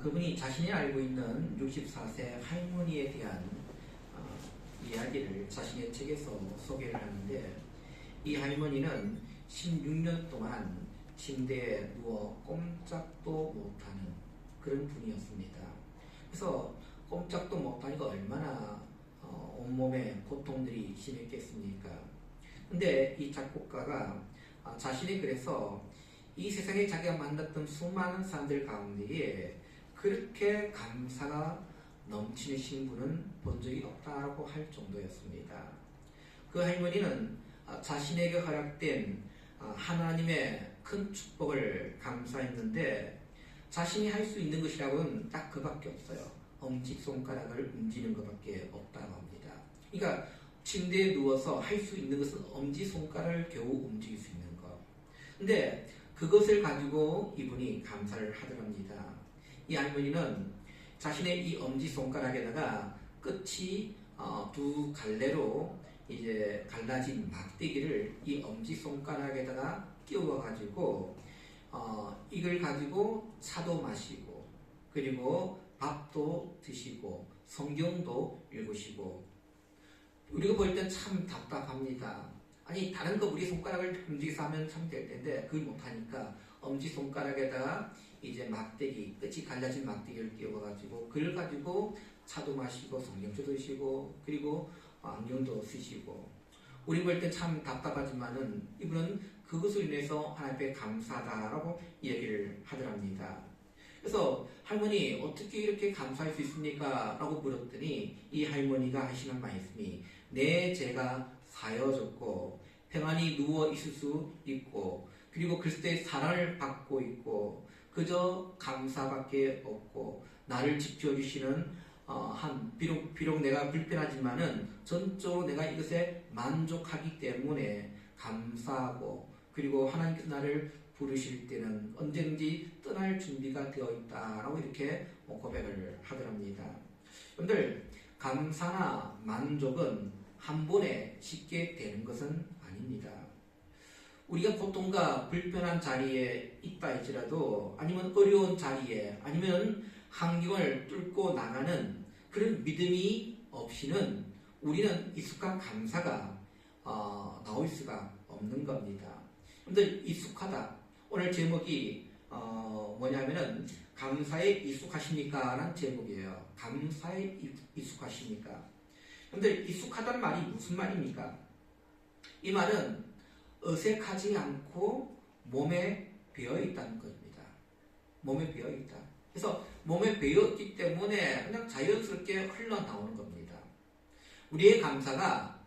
그분이 자신이 알고 있는 64세 할머니에 대한 이야기를 자신의 책에서 소개를 하는데, 이 할머니는 16년 동안 침대에 누워 꼼짝도 못하는 그런 분이었습니다. 그래서 꼼짝도 못하니까 얼마나 온몸에 고통들이 심했겠습니까? 근데 이 작곡가가 자신이 그래서 이 세상에 자기가 만났던 수많은 사람들 가운데에 그렇게 감사가 넘치는 신분은 본 적이 없다고 할 정도였습니다. 그 할머니는 자신에게 허락된 하나님의 큰 축복을 감사했는데, 자신이 할 수 있는 것이라고는 딱 그밖에 없어요. 엄지손가락을 움직이는 것밖에 없다고 합니다. 그러니까 침대에 누워서 할 수 있는 것은 엄지손가락을 겨우 움직일 수 있는 것. 근데 그것을 가지고 이분이 감사를 하더랍니다. 이 할머니는 자신의 이 엄지손가락에다가 끝이 두 갈래로 이제 갈라진 막대기를 이 엄지손가락에다가 끼워가지고 이걸 가지고 차도 마시고, 그리고 밥도 드시고, 성경도 읽으시고. 우리가 볼 땐 참 답답합니다. 아니, 다른 거 우리 손가락을 움직여서 하면 참 될 텐데 그걸 못하니까 엄지손가락에다가 이제 막대기, 끝이 갈라진 막대기를 끼워가지고 그걸 가지고 차도 마시고, 성경도 드시고, 그리고 안경도 쓰시고. 우리 볼 땐 참 답답하지만은 이분은 그것을 인해서 하나님께 감사하다라고 얘기를 하더랍니다. 그래서 할머니, 어떻게 이렇게 감사할 수 있습니까? 라고 물었더니 이 할머니가 하시는 말씀이, 내 죄가 사여졌고 평안히 누워 있을 수 있고, 그리고 그리스도의 사랑을 받고 있고, 그저 감사밖에 없고, 나를 지켜주시는 비록 내가 불편하지만은 전적으로 내가 이것에 만족하기 때문에 감사하고, 그리고 하나님께서 나를 부르실 때는 언제든지 떠날 준비가 되어 있다라고 이렇게 고백을 하더랍니다. 여러분들, 감사나 만족은 한 번에 쉽게 되는 것은 아닙니다. 우리가 고통과 불편한 자리에 있다 할지라도, 아니면 어려운 자리에, 아니면 환경을 뚫고 나가는 그런 믿음이 없이는 우리는 익숙한 감사가 나올 수가 없는 겁니다. 여러분들, 익숙하다. 오늘 제목이 뭐냐면은 감사에 익숙하십니까? 라는 제목이에요. 감사에 익숙하십니까? 여러분들, 익숙하다는 말이 무슨 말입니까? 이 말은 어색하지 않고 몸에 배어있다는 겁니다. 몸에 배어있다. 그래서 몸에 배어있기 때문에 그냥 자연스럽게 흘러나오는 겁니다. 우리의 감사가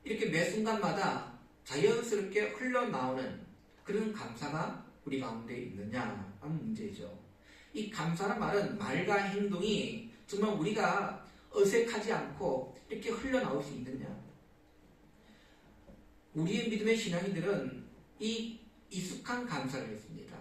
이렇게 매 순간마다 자연스럽게 흘러나오는 그런 감사가 우리 가운데 있느냐 하는 문제죠. 이 감사란 말은 말과 행동이 정말 우리가 어색하지 않고 이렇게 흘러나올 수 있느냐. 우리의 믿음의 신앙인들은 이 익숙한 감사를 했습니다.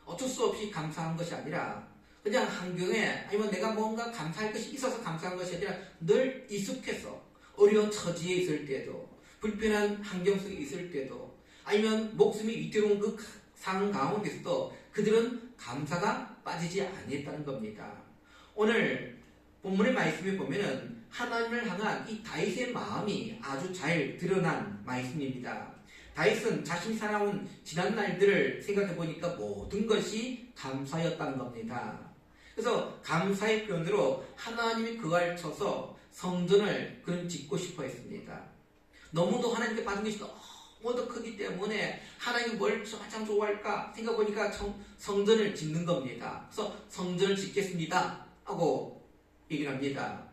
어쩔 수 없이 감사한 것이 아니라 그냥 환경에, 아니면 내가 뭔가 감사할 것이 있어서 감사한 것이 아니라 늘 익숙해서, 어려운 처지에 있을 때도, 불편한 환경 속에 있을 때도, 아니면 목숨이 위태로운 그 상황 가운데서도 그들은 감사가 빠지지 않았다는 겁니다. 오늘 본문의 말씀에 보면은 하나님을 향한 이 다윗의 마음이 아주 잘 드러난 말씀입니다. 다윗은 자신이 살아온 지난 날들을 생각해 보니까 모든 것이 감사였다는 겁니다. 그래서 감사의 표현으로 하나님이 그가 쳐서 성전을 그는 짓고 싶어 했습니다. 너무도 하나님께 받은 것이 너무도 크기 때문에 하나님이 뭘 가장 좋아할까 생각해보니까 성전을 짓는 겁니다. 그래서 성전을 짓겠습니다 하고 얘기를 합니다.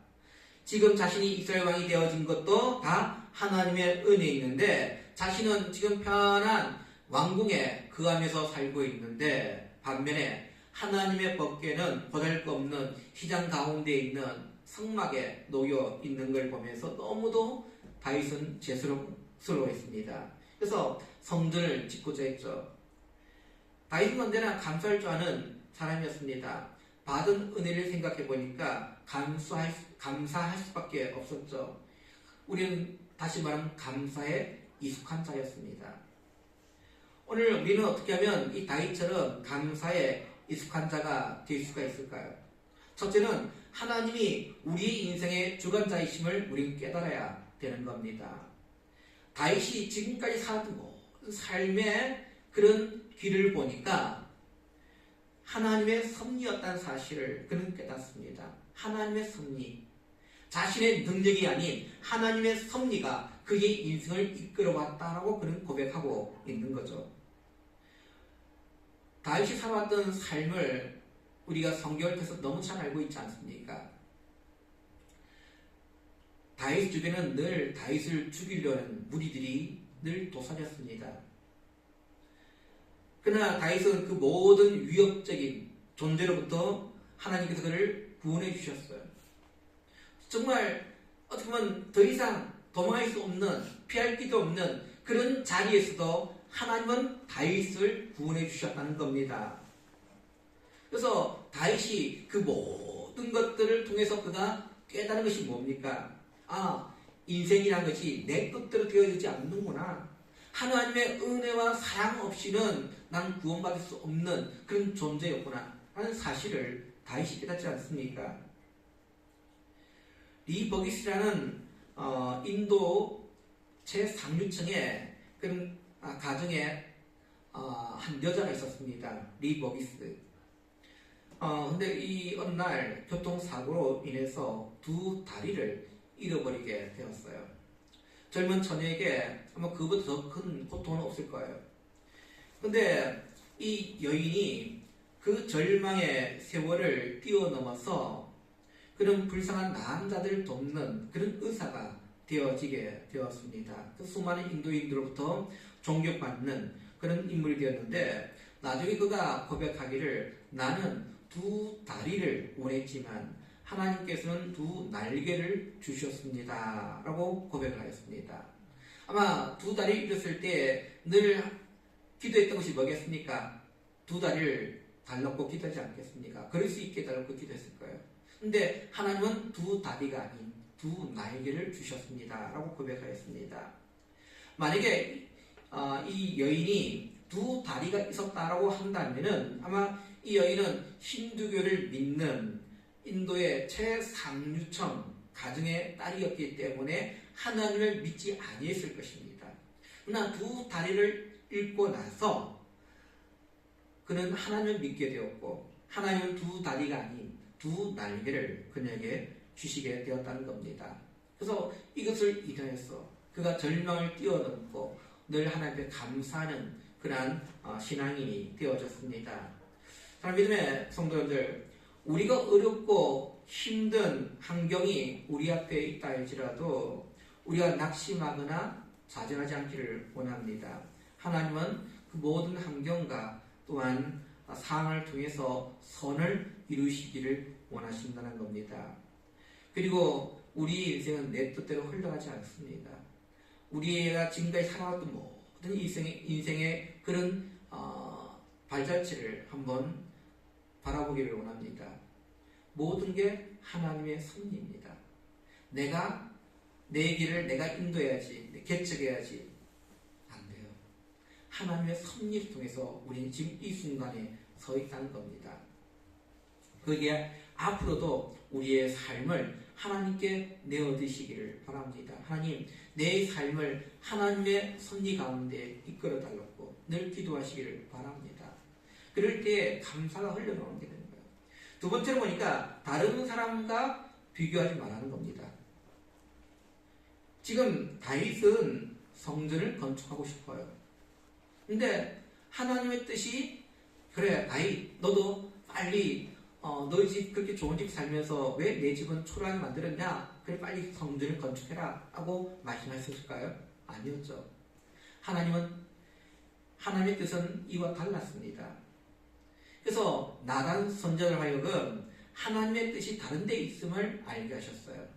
지금 자신이 이스라엘 왕이 되어진 것도 다 하나님의 은혜에 있는데, 자신은 지금 편안한 왕궁에 거하면서 살고 있는데, 반면에 하나님의 법궤는 보잘것없는 휘장 가운데 있는 성막에 놓여 있는 걸 보면서 너무도 다윗은 죄스러워했습니다. 그래서 성전을 짓고자 했죠. 다윗은 언제나 감사할 줄 아는 사람이었습니다. 받은 은혜를 생각해 보니까 감사할 수밖에 없었죠. 우리는 다시 말하면 감사에 익숙한 자였습니다. 오늘 우리는 어떻게 하면 이 다윗처럼 감사에 익숙한 자가 될 수가 있을까요? 첫째는 하나님이 우리 인생의 주관자이심을 우리는 깨달아야 되는 겁니다. 다윗이 지금까지 살았던 모든 삶의 그런 길을 보니까 하나님의 섭리였다는 사실을 그는 깨닫습니다. 하나님의 섭리, 자신의 능력이 아닌 하나님의 섭리가 그의 인생을 이끌어왔다라고 그는 고백하고 있는 거죠. 다윗이 살아왔던 삶을 우리가 성경을 통해서 너무 잘 알고 있지 않습니까? 다윗 주변은 늘 다윗을 죽이려는 무리들이 늘 도사렸습니다. 그러나 다윗은 그 모든 위협적인 존재로부터 하나님께서 그를 구원해 주셨어요. 정말 어떻게 보면 더 이상 도망할 수 없는, 피할 길도 없는 그런 자리에서도 하나님은 다윗을 구원해 주셨다는 겁니다. 그래서 다윗이 그 모든 것들을 통해서 그가 깨달은 것이 뭡니까? 인생이란 것이 내 뜻대로 되어지지 않는구나. 하나님의 은혜와 사랑 없이는 난 구원받을 수 없는 그런 존재였구나 하는 사실을 다윗이 깨닫지 않습니까? 리 버기스라는 인도 최상류층의 그런 가정에 한 여자가 있었습니다. 리 버기스. 근데 이 어느 날 교통사고로 인해서 두 다리를 잃어버리게 되었어요. 젊은 처녀에게 아마 그보다 더 큰 고통은 없을 거예요. 근데 이 여인이 그 절망의 세월을 뛰어넘어서 그런 불쌍한 남자들을 돕는 그런 의사가 되어지게 되었습니다. 그 수많은 인도인들로부터 존경받는 그런 인물이 되었는데 나중에 그가 고백하기를 나는 두 다리를 원했지만 하나님께서는 두 날개를 주셨습니다. 라고 고백을 하였습니다. 아마 두 다리를 잃었을 때 늘 기도했던 것이 뭐겠습니까? 두 다리를 달라고 기도하지 않겠습니까? 그럴 수 있게 달라고 기도했을 거예요. 근데 하나님은 두 다리가 아닌 두 날개를 주셨습니다. 라고 고백하였습니다. 만약에 이 여인이 두 다리가 있었다라고 한다면은 아마 이 여인은 힌두교를 믿는 인도의 최상류층 가정의 딸이었기 때문에 하나님을 믿지 아니했을 것입니다. 그러나 두 다리를 잃고 나서 그는 하나님을 믿게 되었고 하나님은 두 다리가 아닌 두 날개를 그녀에게 주시게 되었다는 겁니다. 그래서 이것을 인하여서 그가 절망을 뛰어넘고 늘 하나님께 감사하는 그러한 신앙인이 되어졌습니다. 사랑하는 믿음의 성도님들, 우리가 어렵고 힘든 환경이 우리 앞에 있다 할지라도 우리가 낙심하거나 좌절하지 않기를 원합니다. 하나님은 그 모든 환경과 또한 상황을 통해서 선을 이루시기를 원하신다는 겁니다. 그리고 우리 인생은 내 뜻대로 흘러가지 않습니다. 우리가 지금까지 살아왔던 모든 인생의 그런 발자취를 한번 바라보기를 원합니다. 모든 게 하나님의 섭리입니다. 내가 내 길을 내가 인도해야지, 개척해야지 안 돼요. 하나님의 섭리를 통해서 우리는 지금 이 순간에 서 있다는 겁니다. 그게 앞으로도 우리의 삶을 하나님께 내어드시기를 바랍니다. 하나님, 내 삶을 하나님의 섭리 가운데 이끌어 달라고 늘 기도하시기를 바랍니다. 그럴 때 감사가 흘러나오게 되는 거예요. 두 번째로 보니까 다른 사람과 비교하지 말라는 겁니다. 지금 다윗은 성전을 건축하고 싶어요. 근데 하나님의 뜻이 그래 다윗 너도 빨리 너희 집 그렇게 좋은 집 살면서 왜 내 집은 초라하게 만들었냐? 그래 빨리 성전을 건축해라 하고 말씀하셨을까요? 아니었죠. 하나님의 뜻은 이와 달랐습니다. 그래서 나단 선지자를 하여금 하나님의 뜻이 다른 데 있음을 알게 하셨어요.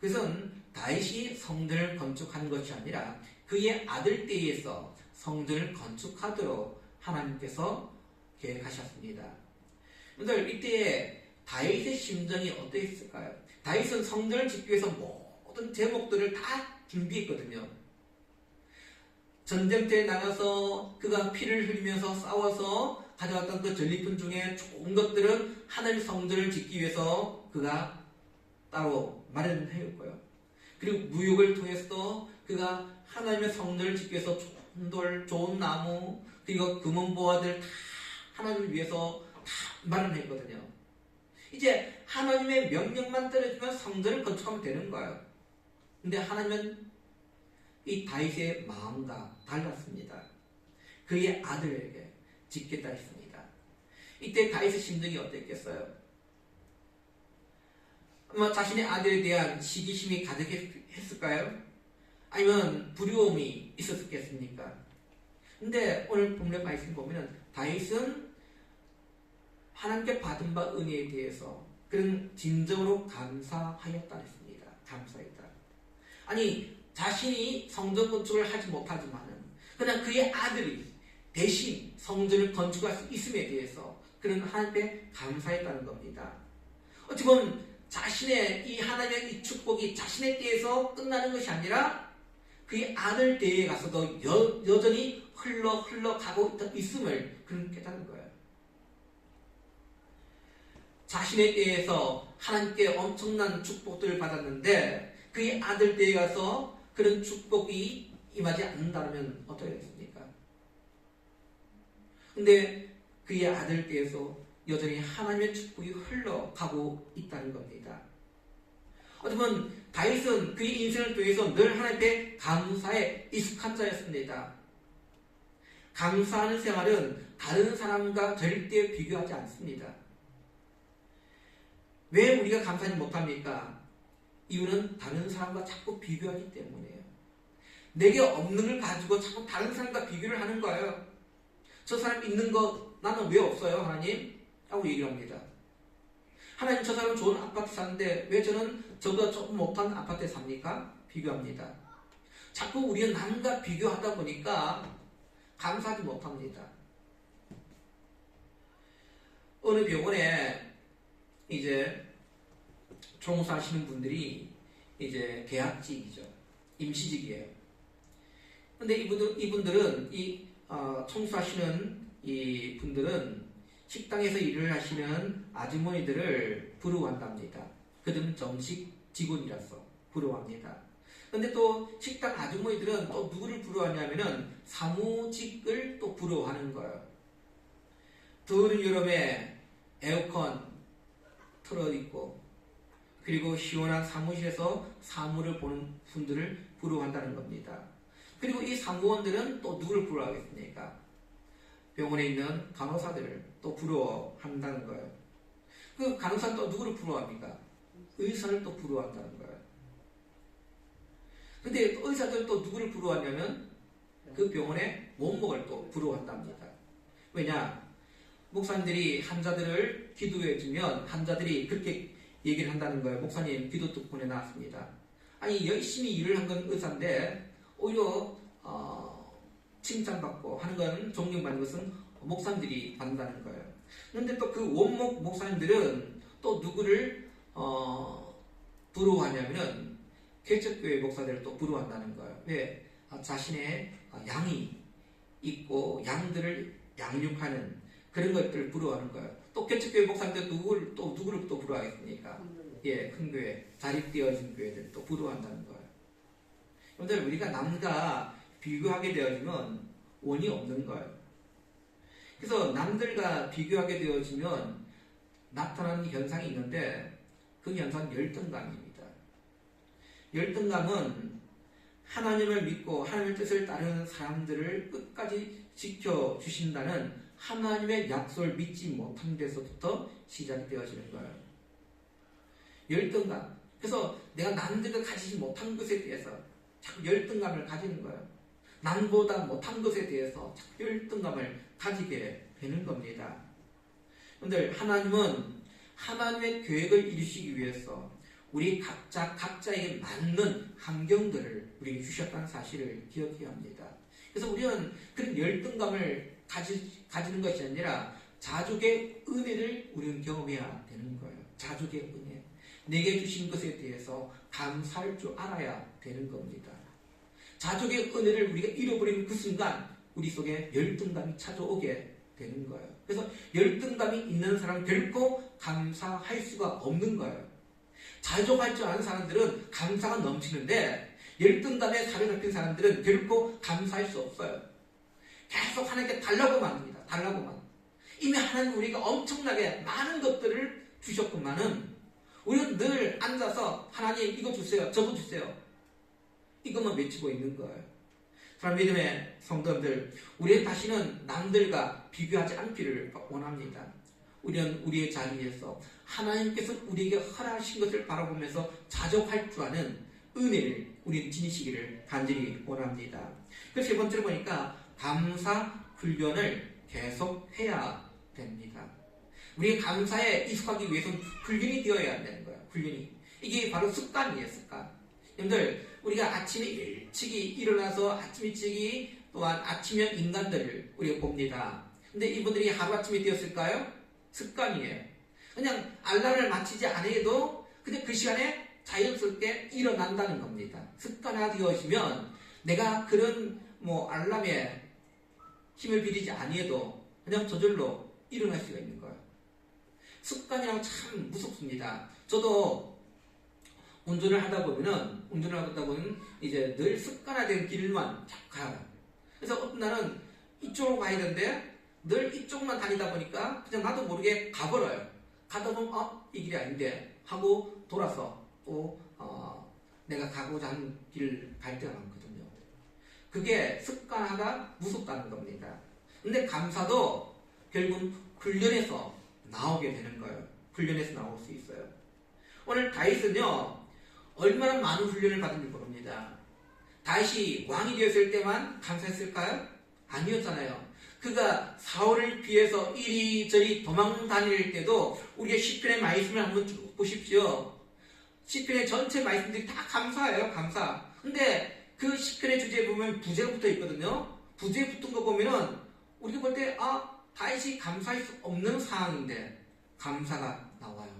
그것은 다윗이 성전을 건축한 것이 아니라 그의 아들 때에서 성전을 건축하도록 하나님께서 계획하셨습니다. 여러분들 이때에 다윗의 심정이 어떠했을까요? 다윗은 성전을 짓기 위해서 모든 제목들을 다 준비했거든요. 전쟁터에 나가서 그가 피를 흘리면서 싸워서 가져왔던 그 전리품 중에 좋은 것들은 하나님의 성전을 짓기 위해서 그가 따로 마련해왔고요. 그리고 무역을 통해서 그가 하나님의 성전을 짓기 위해서 좋은 돌, 좋은 나무, 그리고 금은보화들 다 하나님을 위해서 다 마련했거든요. 이제 하나님의 명령만 떨어지면 성전을 건축하면 되는 거예요. 근데 하나님은 이 다윗의 마음과 달랐습니다. 그의 아들에게 짓겠다 했습니다. 이때 다윗의 심정이 어땠겠어요? 아마 자신의 아들에 대한 시기심이 가득했을까요? 아니면 두려움이 있었겠습니까? 근데 오늘 본문의 말씀 보면 다윗은 하나님께 받은 바 은혜에 대해서 그런 진정으로 감사하였다 했습니다. 감사했다. 아니 자신이 성전 건축을 하지 못하지만은 그냥 그의 아들이 대신 성전을 건축할 수 있음에 대해서 그런 하나님께 감사했다는 겁니다. 어찌 보면 자신의 이 하나님의 이 축복이 자신의 때에서 끝나는 것이 아니라 그의 아들 때에 가서도 여전히 흘러가고 있음을 그런 깨닫는 거예요. 자신의 때에서 하나님께 엄청난 축복들을 받았는데 그의 아들 때에 가서 그런 축복이 임하지 않는다면 어떻게 되겠습니까? 근데 그의 아들 때에서 여전히 하나님의 축복이 흘러가고 있다는 겁니다. 어쩌면 다윗은 그의 인생을 통해서 늘 하나님께 감사에 익숙한 자였습니다. 감사하는 생활은 다른 사람과 절대 비교하지 않습니다. 왜 우리가 감사하지 못합니까? 이유는 다른 사람과 자꾸 비교하기 때문이에요. 내게 없는 걸 가지고 자꾸 다른 사람과 비교를 하는 거예요. 저 사람 있는 거 나는 왜 없어요, 하나님? 하고 얘기를 합니다. 하나님, 저 사람은 좋은 아파트 사는데 왜 저는 저보다 조금 못한 아파트에 삽니까? 비교합니다. 자꾸 우리는 남과 비교하다 보니까 감사하지 못합니다. 어느 병원에 이제 종사하시는 분들이 이제 계약직이죠. 임시직이에요. 근데 이분들은 청소하시는 이 분들은 식당에서 일을 하시는 아주머니들을 부러워한답니다. 그들은 정식 직원이라서 부러워합니다. 근데 또 식당 아주머니들은 또 누구를 부러워하냐면은 사무직을 또 부러워하는 거예요. 더운 여름에 에어컨 틀어있고 그리고 시원한 사무실에서 사무를 보는 분들을 부러워한다는 겁니다. 그리고 이 사무원들은 또 누구를 부러워하겠습니까? 병원에 있는 간호사들을 또 부러워한다는 거예요. 그 간호사는 또 누구를 부러워합니까? 의사를 또 부러워한다는 거예요. 근데 의사들은 또 누구를 부러워하냐면 그 병원의 원목을 또 부러워한답니다. 왜냐? 목사님들이 환자들을 기도해주면 환자들이 그렇게 얘기를 한다는 거예요. 목사님 기도 특권에 나왔습니다. 아니 열심히 일을 한 건 의사인데 오히려 칭찬받고 하는 건 존경받는 것은 목사님들이 받는다는 거예요. 그런데 또 그 원목 목사님들은 또 누구를 부러워하냐면은 개척교회 목사들을 또 부러워한다는 거예요. 왜? 자신의 양이 있고 양들을 양육하는 그런 것들을 부러워하는 거예요. 또 개척교회 목사님들 누구를 또 부러워하겠습니까? 예, 큰 교회, 자립되어진 교회들 또 부러워한다는 거예요. 여러분들 우리가 남과 비교하게 되어지면 원이 없는 거예요. 그래서 남들과 비교하게 되어지면 나타나는 현상이 있는데 그 현상은 열등감입니다. 열등감은 하나님을 믿고 하나님의 뜻을 따르는 사람들을 끝까지 지켜주신다는 하나님의 약속을 믿지 못한 데서부터 시작이 되어지는 거예요. 열등감. 그래서 내가 남들과 가지지 못한 것에 대해서 자꾸 열등감을 가지는 거예요. 남보다 못한 것에 대해서 자꾸 열등감을 가지게 되는 겁니다. 그런데 하나님은 하나님의 계획을 이루시기 위해서 우리 각자에게 맞는 환경들을 우리에게 주셨다는 사실을 기억해야 합니다. 그래서 우리는 그런 열등감을 가지는 것이 아니라 자족의 은혜를 우리는 경험해야 되는 거예요. 자족의 은혜. 내게 주신 것에 대해서 감사할 줄 알아야 되는 겁니다. 자족의 은혜를 우리가 잃어버리는 그 순간 우리 속에 열등감이 찾아오게 되는 거예요. 그래서 열등감이 있는 사람은 결코 감사할 수가 없는 거예요. 자족할 줄 아는 사람들은 감사가 넘치는데 열등감에 사로잡힌 사람들은 결코 감사할 수 없어요. 계속 하나님께 달라고만 합니다. 달라고만. 이미 하나님 우리가 엄청나게 많은 것들을 주셨구만은 우리는 늘 앉아서 하나님 이거 주세요. 저거 주세요. 이것만 외치고 있는 거예요. 사랑 믿음의 성도들, 우리의 다시는 남들과 비교하지 않기를 원합니다. 우리는 우리의 자리에서 하나님께서 우리에게 허락하신 것을 바라보면서 자족할 줄 아는 은혜를 우리는 지니시기를 간절히 원합니다. 그래서 세 번째로 보니까 감사 훈련을 계속 해야 됩니다. 우리 감사에 익숙하기 위해서는 훈련이 되어야 되는 거예요. 훈련이. 이게 바로 습관이에요. 습관. 여러분들 우리가 아침에 일찍이 일어나서 아침 일찍이 또한 아침형 인간들을 우리가 봅니다. 근데 이분들이 하루아침에 되었을까요? 습관이에요. 그냥 알람을 맞추지 않아도 그냥 그 시간에 자연스럽게 일어난다는 겁니다. 습관화 되어지면 내가 그런 알람에 힘을 빌리지 아니해도 그냥 저절로 일어날 수가 있는 거예요. 습관이랑 참 무섭습니다. 저도 운전을 하다 보면 이제 늘 습관화된 길만 자꾸 가요. 그래서 어떤 날은 이쪽으로 가야 되는데 늘 이쪽만 다니다 보니까 그냥 나도 모르게 가버려요. 가다 보면 이 길이 아닌데 하고 돌아서 또 내가 가고자 하는 길 갈 때가 많거든요. 그게 습관화가 무섭다는 겁니다. 근데 감사도 결국은 훈련에서 나오게 되는 거예요. 훈련에서 나올 수 있어요. 오늘 다윗은요 얼마나 많은 훈련을 받은지 모릅니다. 다윗이 왕이 되었을 때만 감사했을까요? 아니었잖아요. 그가 사울을 피해서 이리저리 도망 다닐 때도 우리가 시편의 말씀을 한번 쭉 보십시오. 시편의 전체 말씀들이 다 감사예요. 감사. 근데 그 시편의 주제에 보면 부제가 붙어 있거든요. 부제에 붙은 거 보면은 우리가 볼 때 다윗이 감사할 수 없는 상황인데 감사가 나와요.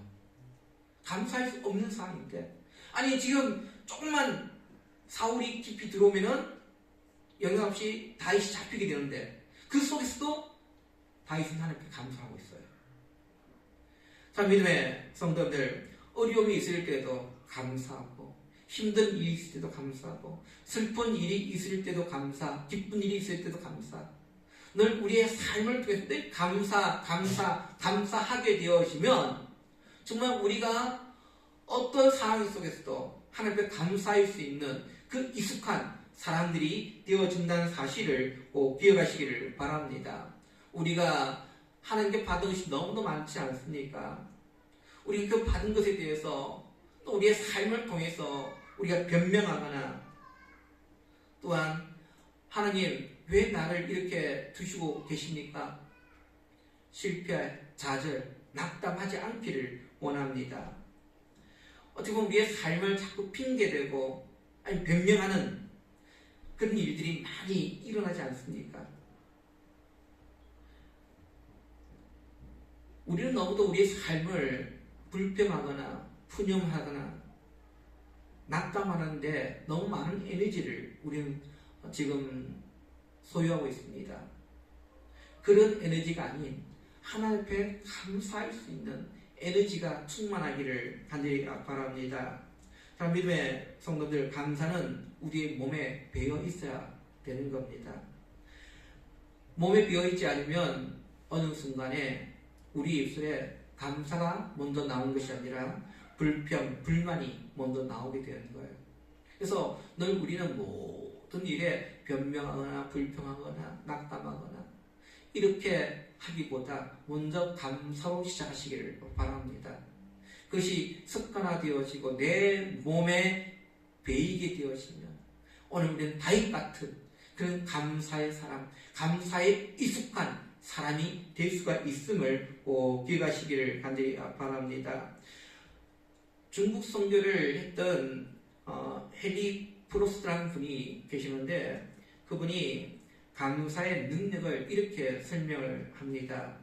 감사할 수 없는 상황인데 아니 지금 조금만 사울이 깊이 들어오면은 영향 없이 다윗이 잡히게 되는데 그 속에서도 다윗은 하나님께 감사하고 있어요. 참 믿음의 성도들, 어려움이 있을 때도 감사하고 힘든 일이 있을 때도 감사하고 슬픈 일이 있을 때도 감사, 기쁜 일이 있을 때도 감사. 늘 우리의 삶을 통해서 늘 감사하게 되어지면 정말 우리가 어떤 상황 속에서도 하나님께 감사할 수 있는 그 익숙한 사람들이 되어준다는 사실을 꼭 기억하시기를 바랍니다. 우리가 하나님께 받은 것이 너무도 많지 않습니까? 우리가 그 받은 것에 대해서 또 우리의 삶을 통해서 우리가 변명하거나 또한 하나님 왜 나를 이렇게 두시고 계십니까? 실패, 좌절, 낙담하지 않기를 원합니다. 어떻게 보면 우리의 삶을 자꾸 핑계대고 아니 변명하는 그런 일들이 많이 일어나지 않습니까? 우리는 너무도 우리의 삶을 불평하거나 푸념하거나 낙담하는데 너무 많은 에너지를 우리는 지금 소유하고 있습니다. 그런 에너지가 아닌 하나님 앞에 감사할 수 있는 에너지가 충만하기를 간절히 바랍니다. 참 믿음의 성도들, 감사는 우리의 몸에 배어 있어야 되는 겁니다. 몸에 배어 있지 않으면 어느 순간에 우리 입술에 감사가 먼저 나오는 것이 아니라 불평, 불만이 먼저 나오게 되는 거예요. 그래서 늘 우리는 모든 일에 변명하거나 불평하거나 낙담하거나 이렇게 하기보다 먼저 감사로 시작하시기를 바랍니다. 그것이 습관화되어지고 내 몸에 배이게 되어지면 오늘 우리는 다윗 같은 그런 감사의 사람, 감사에 익숙한 사람이 될 수가 있음을 꼭 기억하시기를 간절히 바랍니다. 중국 선교를 했던 헨리 프로스트라는 분이 계시는데 그분이 감사의 능력을 이렇게 설명을 합니다.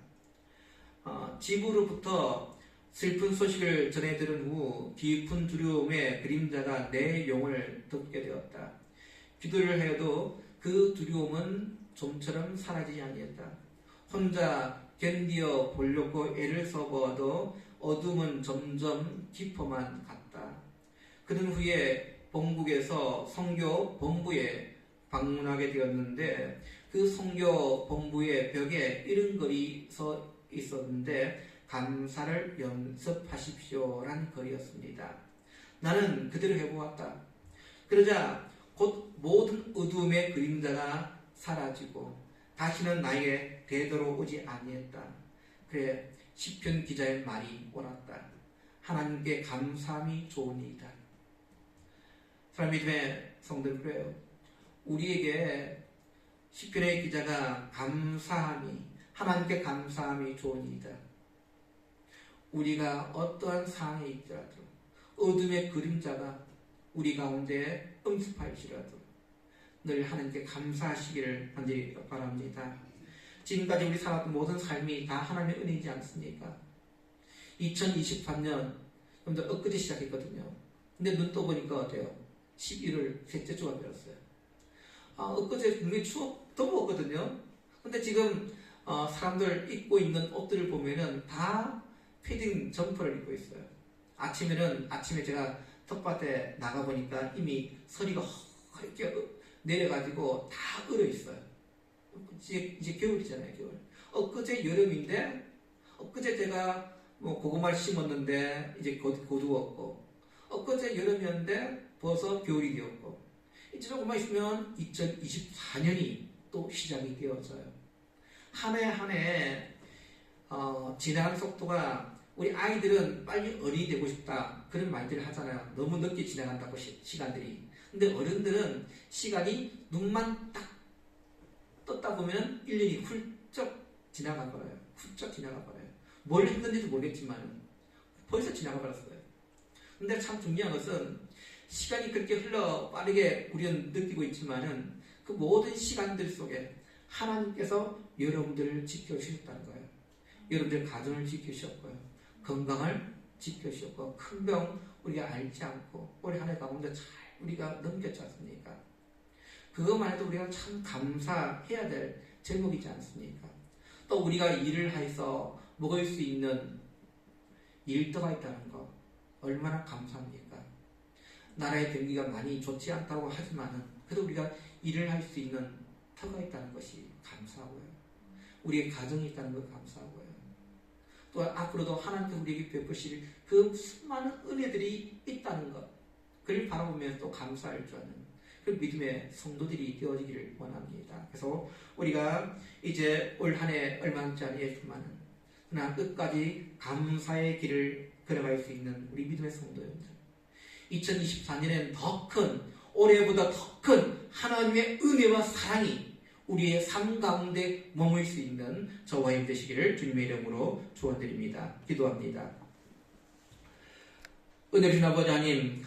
지구로부터 슬픈 소식을 전해 들은 후 깊은 두려움의 그림자가 내 영혼을 덮게 되었다. 기도를 해도 그 두려움은 좀처럼 사라지지 아니했다. 혼자 견디어 보려고 애를 써보아도 어둠은 점점 깊어만 갔다. 그는 후에 본국에서 선교 본부에 방문하게 되었는데 그 선교 본부의 벽에 이런 글이 서 있었는데 감사를 연습하십시오란 글이었습니다. 나는 그대로 해보았다. 그러자 곧 모든 어두움의 그림자가 사라지고 다시는 나에게 되돌아오지 아니했다. 그래 시편 기자의 말이 옳았다. 하나님께 감사함이 좋으니이다. 사랑하는 믿음의 성도들, 그래요. 우리에게 시편의 기자가 감사함이, 하나님께 감사함이 좋으니이다. 우리가 어떠한 상황에 있더라도, 어둠의 그림자가 우리 가운데 음습할지라도 늘 하나님께 감사하시기를 간절히 바랍니다. 지금까지 우리 살았던 모든 삶이 다 하나님의 은혜이지 않습니까? 2023년 여러분들 엊그제 시작했거든요. 근데 눈 떠보니까 어때요? 11월 셋째 주가 되었어요. 엊그제 굉장히 더웠거든요. 근데 지금 사람들 입고 있는 옷들을 보면은 다 패딩 점퍼를 입고 있어요. 아침에 제가 텃밭에 나가보니까 이미 서리가 이렇게 내려가지고 다 얼어 있어요. 이제 겨울이잖아요, 겨울. 엊그제 여름인데, 엊그제 제가 고구마를 심었는데, 이제 고두었고, 엊그제 여름이었는데, 벌써 겨울이 되었고, 이제 조금만 있으면 2024년이 또 시작이 되어져요. 한 해, 지나가는 속도가 우리 아이들은 빨리 어른이 되고 싶다. 그런 말들을 하잖아요. 너무 늦게 지나간다고, 시간들이. 근데 어른들은 시간이 눈만 딱 떴다 보면 1년이 훌쩍 지나가 버려요. 훌쩍 지나가 버려요. 뭘 했는지도 모르겠지만 벌써 지나가 버렸어요. 근데 참 중요한 것은 시간이 그렇게 흘러 빠르게 우리는 느끼고 있지만은 그 모든 시간들 속에 하나님께서 여러분들을 지켜주셨다는 거예요. 여러분들 가정을 지켜주셨고요. 건강을 지켜주셨고, 큰 병 우리가 알지 않고 올해 한 해 가운데 잘 우리가 넘겼지 않습니까? 그것만 해도 우리가 참 감사해야 될 제목이지 않습니까? 또 우리가 일을 해서 먹을 수 있는 일터가 있다는 것, 얼마나 감사합니까? 나라의 경기가 많이 좋지 않다고 하지만은 그래도 우리가 일을 할 수 있는 터가 있다는 것이 감사하고요. 우리의 가정이 있다는 것 감사하고요. 또 앞으로도 하나님께서 우리에게 베푸실 그 수많은 은혜들이 있다는 것, 그를 바라보면 또 감사할 줄 아는 그 믿음의 성도들이 되어지기를 원합니다. 그래서 우리가 이제 올 한 해 얼마 남지 아니했지만은 그러나 끝까지 감사의 길을 걸어갈 수 있는 우리 믿음의 성도님들, 2024년엔 더 큰, 올해보다 더 큰 하나님의 은혜와 사랑이 우리의 삶 가운데 머물 수 있는 저와 여러분 되시기를 주님의 이름으로 축원드립니다. 기도합니다. 은혜 주신 아버지 하나님,